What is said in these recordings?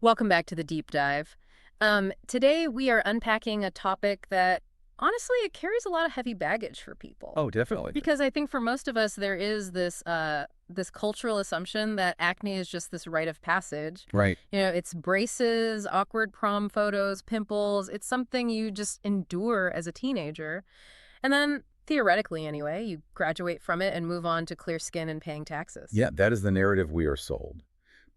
Welcome back to the deep dive. Today we are unpacking a topic that honestly it carries a lot of heavy baggage for people. Oh, definitely. Because I think for most of us there is this cultural assumption that acne is just this rite of passage. Right. It's braces, awkward prom photos, pimples. It's something you just endure as a teenager. And then theoretically anyway, you graduate from it and move on to clear skin and paying taxes. Yeah, that is the narrative we are sold.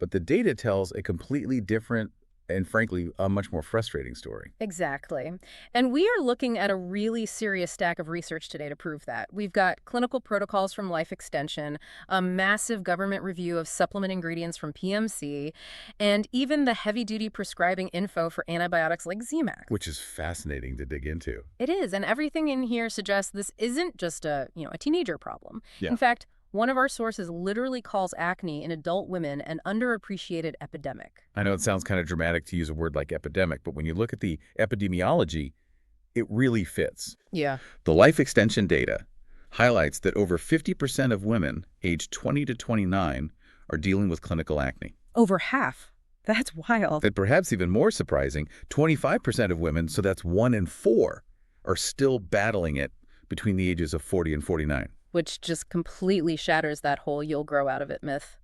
But the data tells a completely different and frankly, a much more frustrating story. Exactly. And we are looking at a really serious stack of research today to prove that. We've got clinical protocols from Life Extension, a massive government review of supplement ingredients from PMC, and even the heavy-duty prescribing info for antibiotics like ZMax. Which is fascinating to dig into. It is, and everything in here suggests this isn't just a teenager problem. Yeah. In fact, one of our sources literally calls acne in adult women an underappreciated epidemic. I know it sounds kind of dramatic to use a word like epidemic, but when you look at the epidemiology, it really fits. Yeah. The life extension data highlights that over 50% of women aged 20 to 29 are dealing with clinical acne. Over half. That's wild. And perhaps even more surprising, 25% of women, so that's 1 in 4, are still battling it between the ages of 40 and 49. Which just completely shatters that whole you'll grow out of it myth.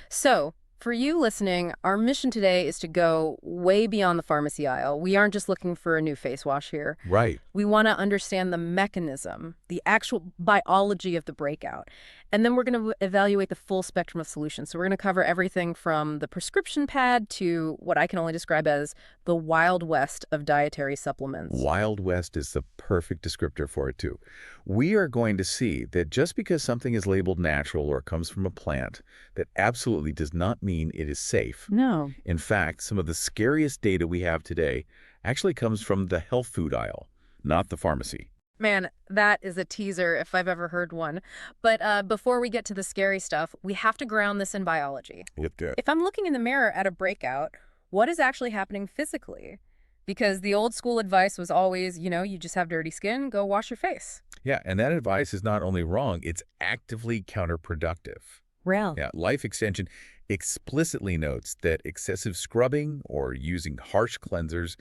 So, for you listening, our mission today is to go way beyond the pharmacy aisle. We aren't just looking for a new face wash here. Right. We want to understand the mechanism, the actual biology of the breakout. And then we're going to evaluate the full spectrum of solutions. So we're going to cover everything from the prescription pad to what I can only describe as the Wild West of dietary supplements. Wild West is the perfect descriptor for it, too. We are going to see that just because something is labeled natural or comes from a plant, that absolutely does not mean it is safe. No. In fact, some of the scariest data we have today actually comes from the health food aisle, not the pharmacy. Man, that is a teaser if I've ever heard one. But before we get to the scary stuff, we have to ground this in biology. If I'm looking in the mirror at a breakout, what is actually happening physically? Because the old school advice was always, you just have dirty skin, go wash your face. Yeah, and that advice is not only wrong, it's actively counterproductive. Real. Yeah, Life Extension explicitly notes that excessive scrubbing or using harsh cleansers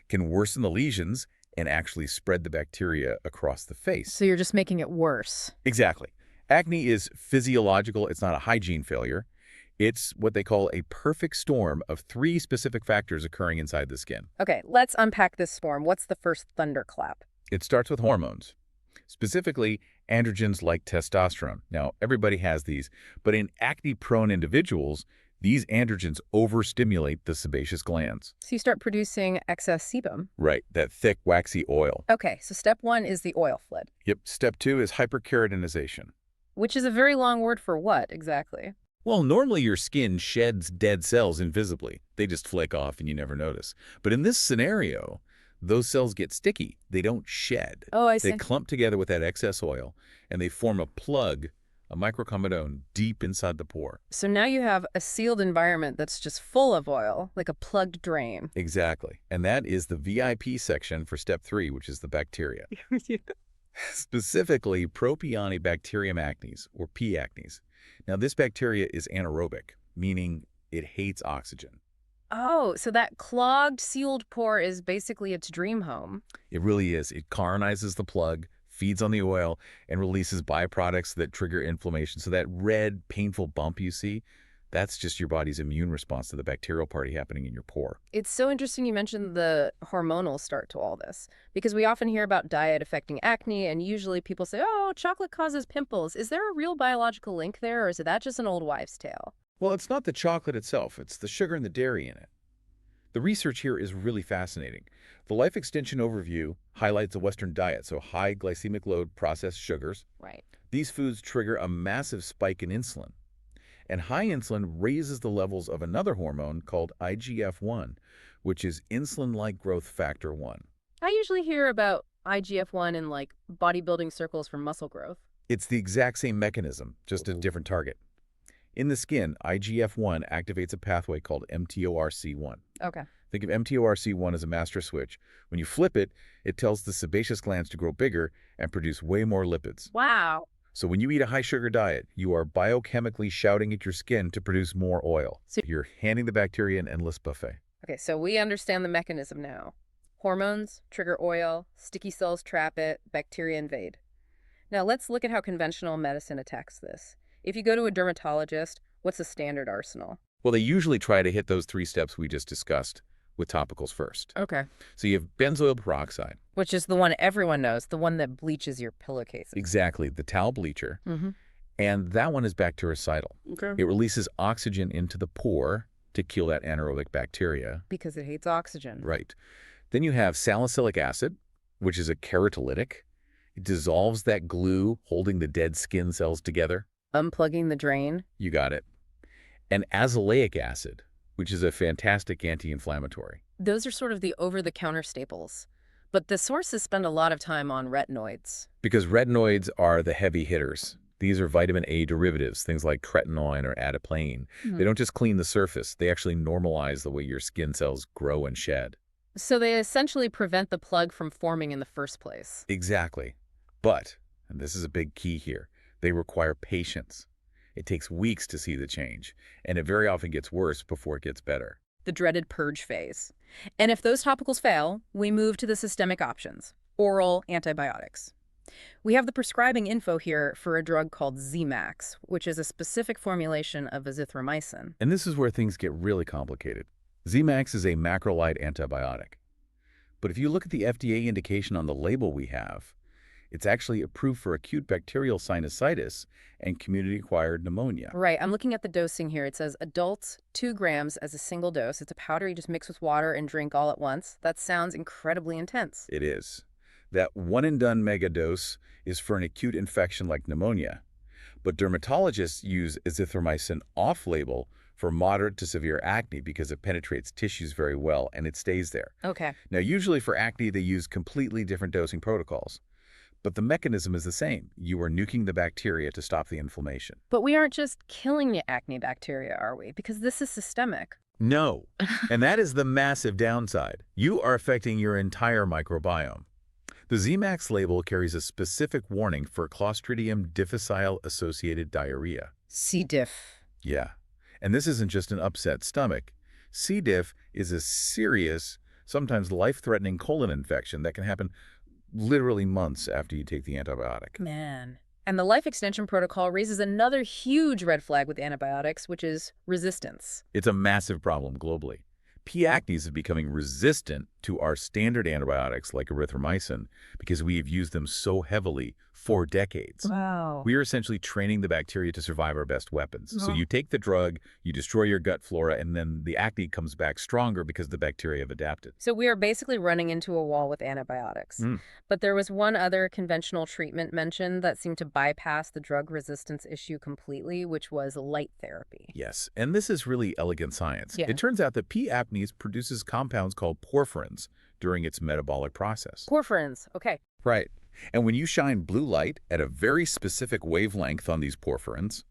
can worsen the lesions and actually spread the bacteria across the face. So you're just making it worse. Exactly. Acne is physiological. It's not a hygiene failure. It's what they call a perfect storm of 3 specific factors occurring inside the skin. Okay, let's unpack this storm. What's the first thunderclap? It starts with hormones, specifically androgens like testosterone. Now, everybody has these, but in acne-prone individuals, these androgens overstimulate the sebaceous glands. So you start producing excess sebum. Right, that thick, waxy oil. Okay, so step 1 is the oil flood. Yep, step 2 is hyperkeratinization. Which is a very long word for what, exactly? Well, normally your skin sheds dead cells invisibly. They just flake off and you never notice. But in this scenario, those cells get sticky. They don't shed. Oh, I see. They clump together with that excess oil, and they form a plug, a microbiome, deep inside the pore. So now you have a sealed environment that's just full of oil, like a plugged drain. Exactly. And that is the VIP section for step 3, which is the bacteria. Specifically, Propionibacterium acnes, or P. acnes. Now, this bacteria is anaerobic, meaning it hates oxygen. Oh, so that clogged, sealed pore is basically its dream home. It really is. It colonizes the plug, feeds on the oil, and releases byproducts that trigger inflammation. So that red, painful bump you see, that's just your body's immune response to the bacterial party happening in your pore. It's so interesting you mentioned the hormonal start to all this, because we often hear about diet affecting acne, and usually people say, oh, chocolate causes pimples. Is there a real biological link there, or is that just an old wives' tale? Well, it's not the chocolate itself. It's the sugar and the dairy in it. The research here is really fascinating. The Life Extension overview highlights a Western diet, so high glycemic load processed sugars. Right. These foods trigger a massive spike in insulin. And high insulin raises the levels of another hormone called IGF-1, which is insulin-like growth factor 1. I usually hear about IGF-1 in like bodybuilding circles for muscle growth. It's the exact same mechanism, just a different target. In the skin, IGF-1 activates a pathway called mTORC1. Okay. Think of mTORC1 as a master switch. When you flip it, it tells the sebaceous glands to grow bigger and produce way more lipids. Wow. So when you eat a high-sugar diet, you are biochemically shouting at your skin to produce more oil. So, You're handing the bacteria an endless buffet. okay, so we understand the mechanism now. Hormones trigger oil, sticky cells trap it, bacteria invade. Now let's look at how conventional medicine attacks this. If you go to a dermatologist, what's the standard arsenal? Well, they usually try to hit those 3 steps we just discussed with topicals first. Okay. So you have benzoyl peroxide. Which is the one everyone knows, the one that bleaches your pillowcases. Exactly, the towel bleacher. And that one is bactericidal. Okay. It releases oxygen into the pore to kill that anaerobic bacteria. Because it hates oxygen. Right. Then you have salicylic acid, which is a keratolytic. It dissolves that glue holding the dead skin cells together. Unplugging the drain. You got it. And azelaic acid, which is a fantastic anti-inflammatory. Those are sort of the over-the-counter staples. But the sources spend a lot of time on retinoids. Because retinoids are the heavy hitters. These are vitamin A derivatives, things like tretinoin or adiplane. They don't just clean the surface, they actually normalize the way your skin cells grow and shed. So they essentially prevent the plug from forming in the first place. Exactly. But, and this is a big key here, they require patience. It takes weeks to see the change, and it very often gets worse before it gets better. The dreaded purge phase. And if those topicals fail, we move to the systemic options, oral antibiotics. We have the prescribing info here for a drug called Z-Max, which is a specific formulation of azithromycin. And this is where things get really complicated. Z-Max is a macrolide antibiotic. But if you look at the FDA indication on the label we have, it's actually approved for acute bacterial sinusitis and community-acquired pneumonia. Right, I'm looking at the dosing here. It says adults, 2 grams as a single dose. It's a powder you just mix with water and drink all at once. That sounds incredibly intense. It is. That one-and-done megadose is for an acute infection like pneumonia. But dermatologists use azithromycin off-label for moderate to severe acne because it penetrates tissues very well and it stays there. Okay. Now, usually for acne, they use completely different dosing protocols. But the mechanism is the same. You are nuking the bacteria to stop the inflammation. But we aren't just killing the acne bacteria, are we? Because this is systemic. No. And that is the massive downside. You are affecting your entire microbiome. The Z-Max label carries a specific warning for Clostridium difficile-associated diarrhea. C. diff. Yeah. And this isn't just an upset stomach. C. diff is a serious, sometimes life-threatening colon infection that can happen literally months after you take the antibiotic. Man. And the life extension protocol raises another huge red flag with antibiotics, which is resistance. It's a massive problem globally. P. acnes is becoming resistant to our standard antibiotics like erythromycin because we have used them so heavily for decades. Wow. We are essentially training the bacteria to survive our best weapons. So you take the drug, you destroy your gut flora, and then the acne comes back stronger because the bacteria have adapted. So we are basically running into a wall with antibiotics. But there was one other conventional treatment mentioned that seemed to bypass the drug resistance issue completely, which was light therapy. Yes, and this is really elegant science. Yeah. It turns out that P. acnes produces compounds called porphyrins during its metabolic process. Porphyrins. Okay. Right. And when you shine blue light at a very specific wavelength on these porphyrins,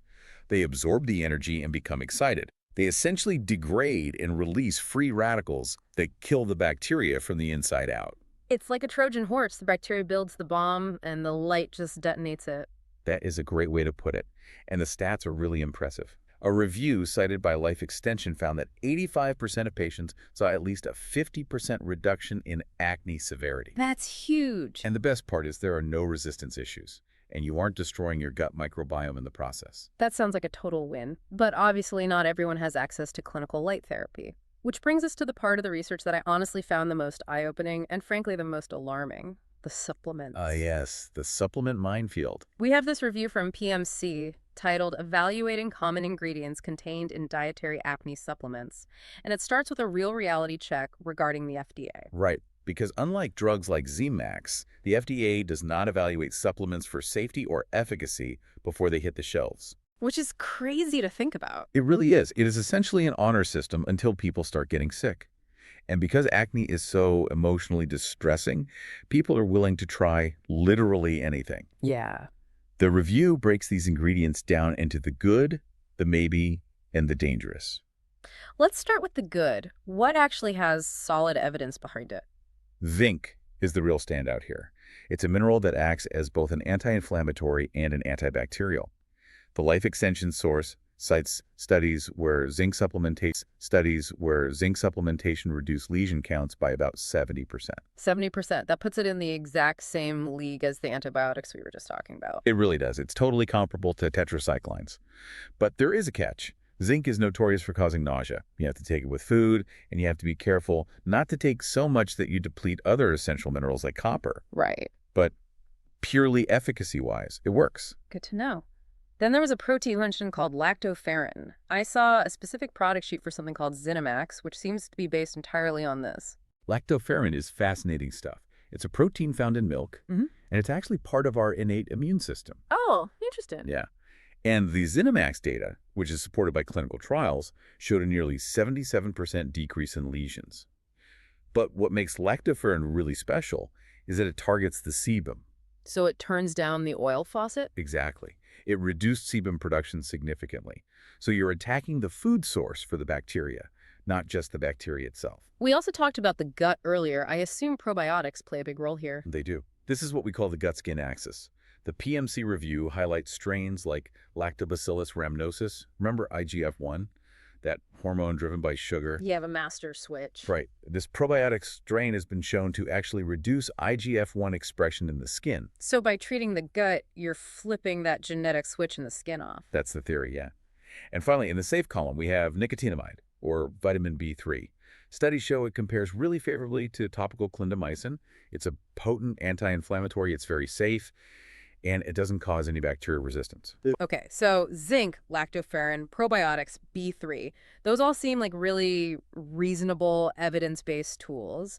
they absorb the energy and become excited. They essentially degrade and release free radicals that kill the bacteria from the inside out. It's like a Trojan horse. The bacteria builds the bomb and the light just detonates it. That is a great way to put it. And the stats are really impressive. A review cited by Life Extension found that 85% of patients saw at least a 50% reduction in acne severity. That's huge. And the best part is there are no resistance issues, and you aren't destroying your gut microbiome in the process. That sounds like a total win. But obviously not everyone has access to clinical light therapy. Which brings us to the part of the research that I honestly found the most eye-opening and frankly the most alarming. The supplements. Yes, the supplement minefield. We have this review from PMC titled Evaluating Common Ingredients Contained in Dietary Acne Supplements, and it starts with a real reality check regarding the FDA. Right, because unlike drugs like Z-Max, the FDA does not evaluate supplements for safety or efficacy before they hit the shelves. Which is crazy to think about. It really is. It is essentially an honor system until people start getting sick. And because acne is so emotionally distressing, people are willing to try literally anything. Yeah. The review breaks these ingredients down into the good, the maybe, and the dangerous. Let's start with the good. What actually has solid evidence behind it? Zinc is the real standout here. It's a mineral that acts as both an anti-inflammatory and an antibacterial. The Life Extension source cites studies where zinc supplementation reduced lesion counts by about 70%. 70%. That puts it in the exact same league as the antibiotics we were just talking about. It really does. It's totally comparable to tetracyclines. But there is a catch. Zinc is notorious for causing nausea. You have to take it with food, and you have to be careful not to take so much that you deplete other essential minerals like copper. Right. But purely efficacy-wise, it works. Good to know. Then there was a protein mentioned called lactoferrin. I saw a specific product sheet for something called Zinimax, which seems to be based entirely on this. Lactoferrin is fascinating stuff. It's a protein found in milk, and it's actually part of our innate immune system. Oh, interesting. Yeah. And the Zinimax data, which is supported by clinical trials, showed a nearly 77% decrease in lesions. But what makes lactoferrin really special is that it targets the sebum. So it turns down the oil faucet? Exactly. It reduced sebum production significantly. So you're attacking the food source for the bacteria, not just the bacteria itself. We also talked about the gut earlier. I assume probiotics play a big role here. They do. This is what we call the gut-skin axis. The PMC review highlights strains like Lactobacillus rhamnosus. Remember IGF-1, that hormone driven by sugar? You have a master switch. Right. This probiotic strain has been shown to actually reduce IGF-1 expression in the skin. So by treating the gut, you're flipping that genetic switch in the skin off. That's the theory, yeah. And finally, in the safe column, we have nicotinamide, or vitamin B3. Studies show it compares really favorably to topical clindamycin. It's a potent anti-inflammatory. It's very safe, and it doesn't cause any bacterial resistance. Okay, so zinc, lactoferrin, probiotics, B3, those all seem like really reasonable, evidence-based tools.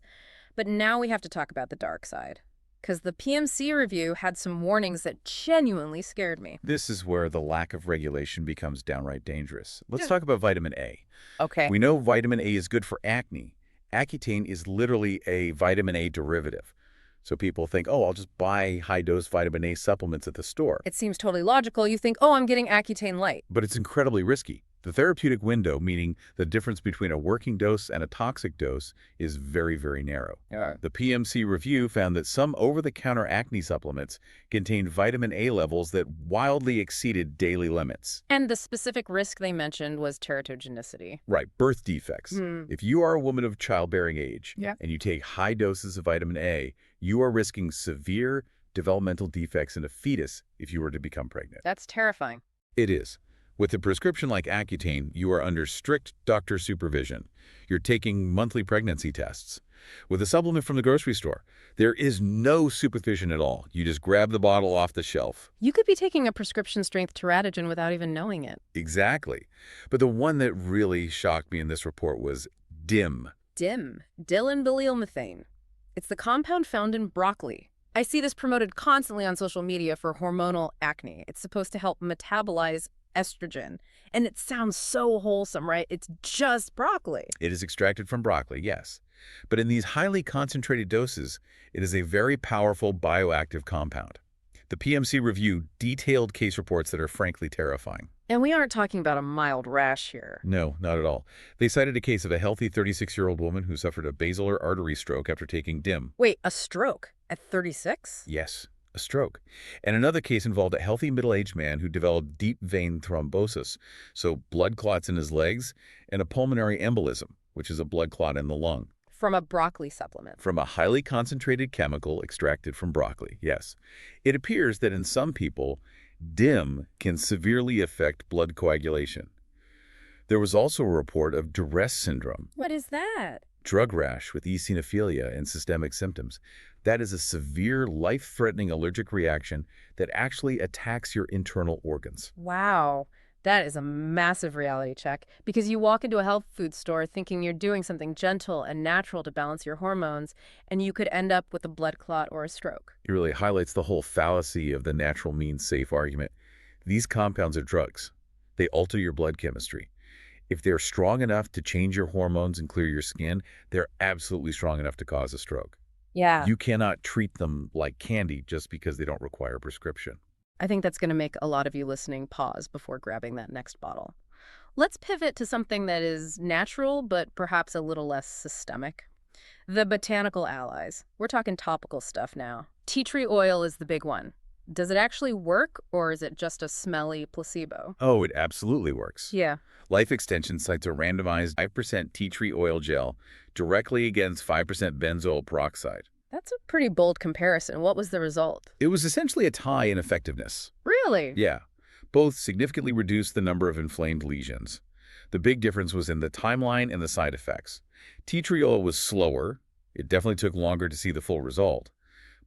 But now we have to talk about the dark side, because the PMC review had some warnings that genuinely scared me. This is where the lack of regulation becomes downright dangerous. Let's talk about vitamin A. Okay. We know vitamin A is good for acne. Accutane is literally a vitamin A derivative. So people think, oh, I'll just buy high-dose vitamin A supplements at the store. It seems totally logical. You think, oh, I'm getting Accutane Light. But it's incredibly risky. The therapeutic window, meaning the difference between a working dose and a toxic dose, is very, very narrow. Yeah. The PMC review found that some over-the-counter acne supplements contained vitamin A levels that wildly exceeded daily limits. And the specific risk they mentioned was teratogenicity. Right, birth defects. If you are a woman of childbearing age and you take high doses of vitamin A, you are risking severe developmental defects in a fetus if you were to become pregnant. That's terrifying. It is. With a prescription like Accutane, you are under strict doctor supervision. You're taking monthly pregnancy tests. With a supplement from the grocery store, there is no supervision at all. You just grab the bottle off the shelf. You could be taking a prescription-strength teratogen without even knowing it. Exactly. But the one that really shocked me in this report was DIM. DIM, dilyl-methane. It's the compound found in broccoli. I see this promoted constantly on social media for hormonal acne. It's supposed to help metabolize estrogen. And it sounds so wholesome, right? It's just broccoli. It is extracted from broccoli, yes. But in these highly concentrated doses, it is a very powerful bioactive compound. The PMC review detailed case reports that are frankly terrifying. And we aren't talking about a mild rash here. No, not at all. They cited a case of a healthy 36-year-old woman who suffered a basilar artery stroke after taking DIM. Wait, a stroke at 36? Yes, a stroke. And another case involved a healthy middle-aged man who developed deep vein thrombosis, so blood clots in his legs, and a pulmonary embolism, which is a blood clot in the lung. From a broccoli supplement. From a highly concentrated chemical extracted from broccoli, yes. It appears that in some people, DIM can severely affect blood coagulation. There was also a report of duress syndrome. What is that? Drug rash with eosinophilia and systemic symptoms. That is a severe, life-threatening allergic reaction that actually attacks your internal organs. Wow. That is a massive reality check, because you walk into a health food store thinking you're doing something gentle and natural to balance your hormones, and you could end up with a blood clot or a stroke. It really highlights the whole fallacy of the natural means safe argument. These compounds are drugs. They alter your blood chemistry. If they're strong enough to change your hormones and clear your skin, they're absolutely strong enough to cause a stroke. Yeah. You cannot treat them like candy just because they don't require a prescription. I think that's going to make a lot of you listening pause before grabbing that next bottle. Let's pivot to something that is natural, but perhaps a little less systemic. The botanical allies. We're talking topical stuff now. Tea tree oil is the big one. Does it actually work, or is it just a smelly placebo? Oh, it absolutely works. Yeah. Life Extension cites a randomized 5% tea tree oil gel directly against 5% benzoyl peroxide. That's a pretty bold comparison. What was the result? It was essentially a tie in effectiveness. Really? Yeah, both significantly reduced the number of inflamed lesions. The big difference was in the timeline and the side effects. Tea tree oil was slower. It definitely took longer to see the full result,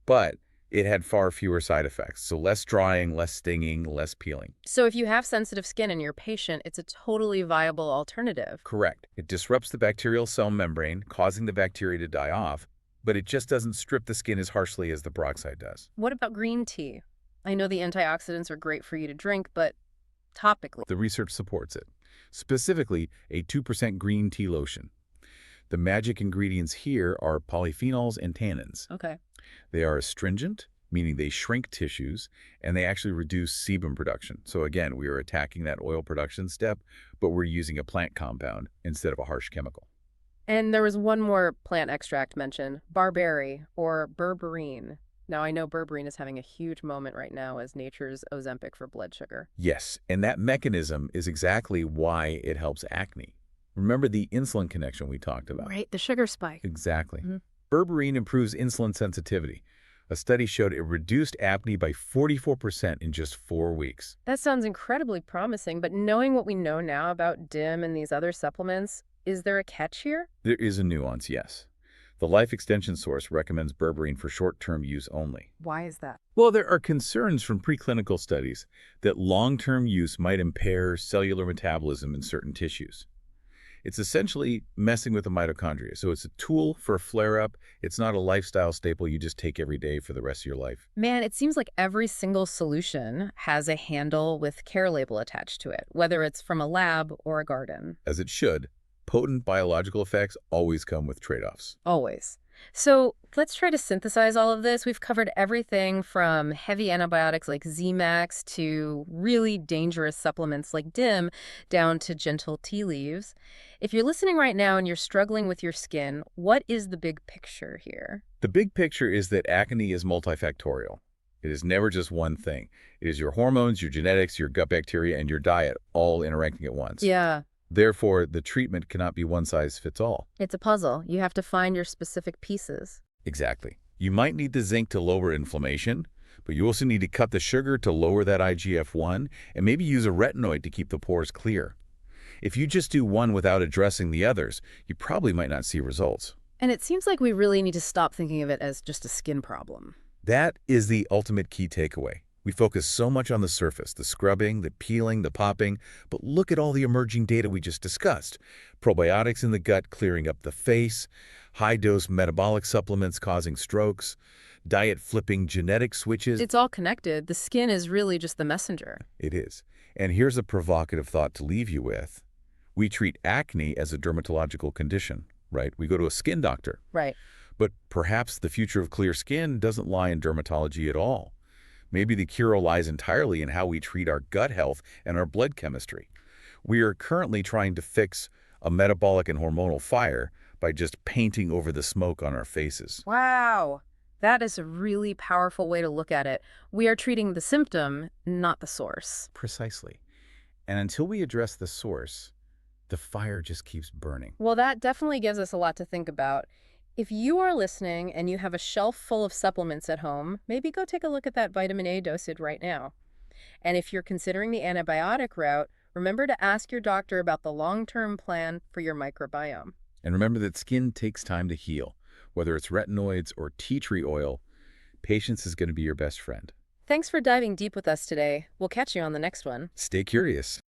but it had far fewer side effects, so less drying, less stinging, less peeling. So if you have sensitive skin and you're a patient, it's a totally viable alternative. Correct. It disrupts the bacterial cell membrane, causing the bacteria to die off, but it just doesn't strip the skin as harshly as the peroxide does. What about green tea? I know the antioxidants are great for you to drink, but topically. The research supports it, specifically a 2% green tea lotion. The magic ingredients here are polyphenols and tannins. Okay. They are astringent, meaning they shrink tissues, and they actually reduce sebum production. So again, we are attacking that oil production step, but we're using a plant compound instead of a harsh chemical. And there was one more plant extract mentioned, barberry or berberine. Now, I know berberine is having a huge moment right now as nature's Ozempic for blood sugar. Yes, and that mechanism is exactly why it helps acne. Remember the insulin connection we talked about? Right, the sugar spike. Exactly. Berberine improves insulin sensitivity. A study showed it reduced acne by 44% in just 4 weeks. That sounds incredibly promising, but knowing what we know now about DIM and these other supplements, is there a catch here? There is a nuance, yes. The Life Extension source recommends berberine for short-term use only. Why is that? Well, there are concerns from preclinical studies that long-term use might impair cellular metabolism in certain tissues. It's essentially messing with the mitochondria. So it's a tool for a flare-up. It's not a lifestyle staple you just take every day for the rest of your life. Man, it seems like every single solution has a handle with care label attached to it, whether it's from a lab or a garden. As it should, potent biological effects always come with trade-offs. Always. So let's try to synthesize all of this. We've covered everything from heavy antibiotics like Z-Max to really dangerous supplements like DIM down to gentle tea leaves. If you're listening right now and you're struggling with your skin, what is the big picture here? The big picture is that acne is multifactorial. It is never just one thing. It is your hormones, your genetics, your gut bacteria, and your diet all interacting at once. Yeah. Therefore, the treatment cannot be one size fits all. It's a puzzle. You have to find your specific pieces. Exactly. You might need the zinc to lower inflammation, but you also need to cut the sugar to lower that IGF-1 and maybe use a retinoid to keep the pores clear. If you just do one without addressing the others, you probably might not see results. And it seems like we really need to stop thinking of it as just a skin problem. That is the ultimate key takeaway. We focus so much on the surface, the scrubbing, the peeling, the popping, but look at all the emerging data we just discussed. Probiotics in the gut clearing up the face, high-dose metabolic supplements causing strokes, diet flipping genetic switches. It's all connected. The skin is really just the messenger. It is. And here's a provocative thought to leave you with. We treat acne as a dermatological condition, right? We go to a skin doctor. Right. But perhaps the future of clear skin doesn't lie in dermatology at all. Maybe the cure lies entirely in how we treat our gut health and our blood chemistry. We are currently trying to fix a metabolic and hormonal fire by just painting over the smoke on our faces. Wow. That is a really powerful way to look at it. We are treating the symptom, not the source. Precisely. And until we address the source, the fire just keeps burning. Well, that definitely gives us a lot to think about. If you are listening and you have a shelf full of supplements at home, maybe go take a look at that vitamin A dosage right now. And if you're considering the antibiotic route, remember to ask your doctor about the long-term plan for your microbiome. And remember that skin takes time to heal. Whether it's retinoids or tea tree oil, patience is going to be your best friend. Thanks for diving deep with us today. We'll catch you on the next one. Stay curious.